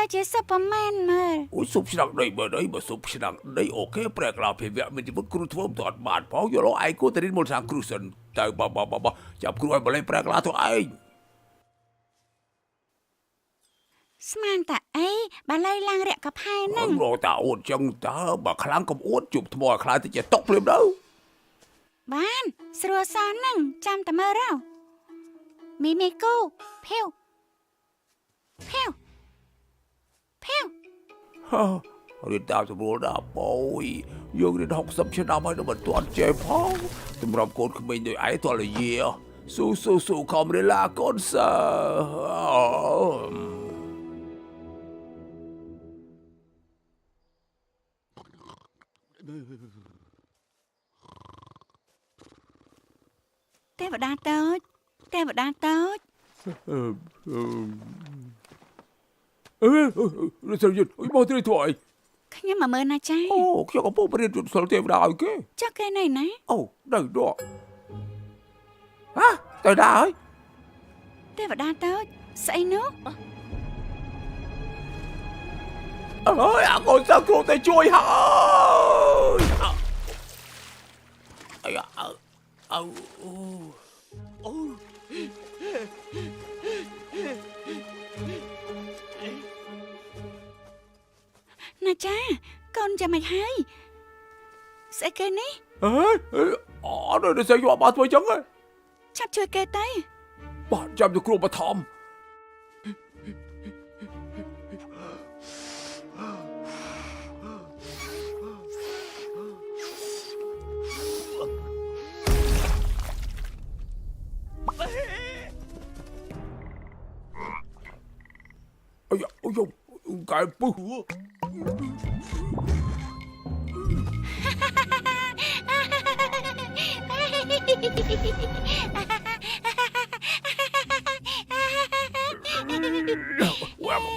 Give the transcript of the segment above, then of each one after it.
ដូចជា Superman មើល អូសុបឆ្នាំដីបើដីបើសុបឆ្នាំដីអូខេប្រែក្លាភេវៈមានជីវិតគ្រូធ្វើមិនទាន់បានផងយល់ឯងគួរតែរៀនមុនសាគ្រូសិនទៅបចាប់គ្រូឲ្យបលែប្រែក្លាទៅឯង ស្មានតាអីបើលៃឡើងរាក់កផែហ្នឹង រកតាអូនចឹងតើបើខ្លាំងកុំអួតជប់ថ្មឲ្យខ្លាចទៅជាຕົកភ្លាមទៅ បានស្រួលសោះហ្នឹងចាំតែមើលរោមីគូភៀវភៀវភៀវ រៀនតាមស្រួលដល់ប៉យយើងរៀន60ឆ្នាំហើយនៅមិនទាន់ចេះផងសម្រាប់កូនក្មេងដូចឯងតលយាស៊ូខំរៀនឡាកូនសើ ទេវតាតូចទេវតាតូច សិលយត់អុយមកត្រីធ្វើអី ខ្ញុំមកមើលណាចា អូខ្ញុំកំពុងរៀនយុទ្ធសិលទេវតាឲ្យគេ ចុះគេនៅណា អូនៅដកហ៎ទៅដែរហើយ ទេវតាតូចស្អីនោះ អើយអាកូនសាគ្រូទៅជួយហើយអាយ៉ាអូ ណាចាកូនចាំមិនហើយស្អីគេនេះ អើយអត់ដល់ស្អីយកបាត់ធ្វើចឹងហ៎ ឆាប់ជួយគេទៅ បាទចាំទៅគ្រូបឋមអាយ៉ាអូយកែពុះ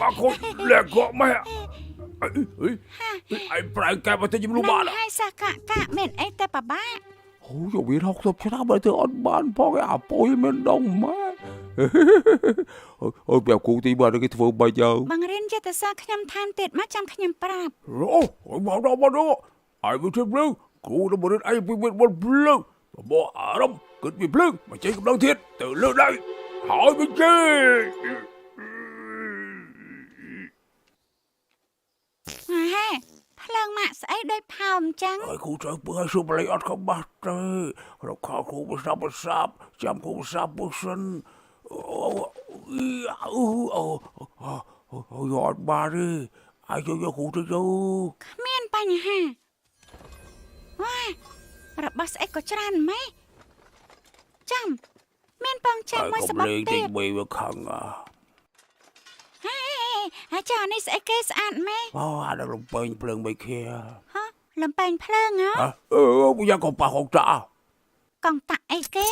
Bà khôi lẹ gõ mẹ anh phải kẹp vào tay giùm luôn នឹង bạn ạ ហើយសាកាមានអីតែបបាក់ Ôi biết 60 ឆ្នាំបើធ្វើអត់បានផងអាពុយមិនដងម៉ែអូយប្រាប់គ្រូទីបាទគេធ្វើបាច់ទៅ បង្រៀនយុទ្ធសាស្ត្រខ្ញុំថែមទៀតមកចាំខ្ញុំប្រាប់ អូមកដល់អាយវាធ្វើភ្លើងគ្រូនឹងបង្រៀនអីពីមានបនភ្លើងបបអារម្មណ៍គិតពីភ្លើងមកចេញកម្លាំងធាតុទៅលើដៃហើយវាចេញ ហេភ្លើងម៉ាក់ស្អីដូចផោមចឹង Ôi, khu trời bữa xuống lấy ọt không bắt trời. Rồi khó khu bữa sắp, chăm khu sắp bữa sân. Ôi, ọt bà đi. Ai cho khu trời đâu. គ្មានបញ្ហាវ៉ារបស់ស្អីក៏ច្រើនម៉េចចាំមានបងចាំមួយ Ai ស không បត់ lấy ទៀត tình bì với khăn à. ហើយចុះនេះស្អីគេស្អាតម៉េច Ai đang lồng bênh plương bì kia. ហ៎លំបែងភ្លើងហ៎ Bây giờ còn bà không trả. កងតាក់អីគេ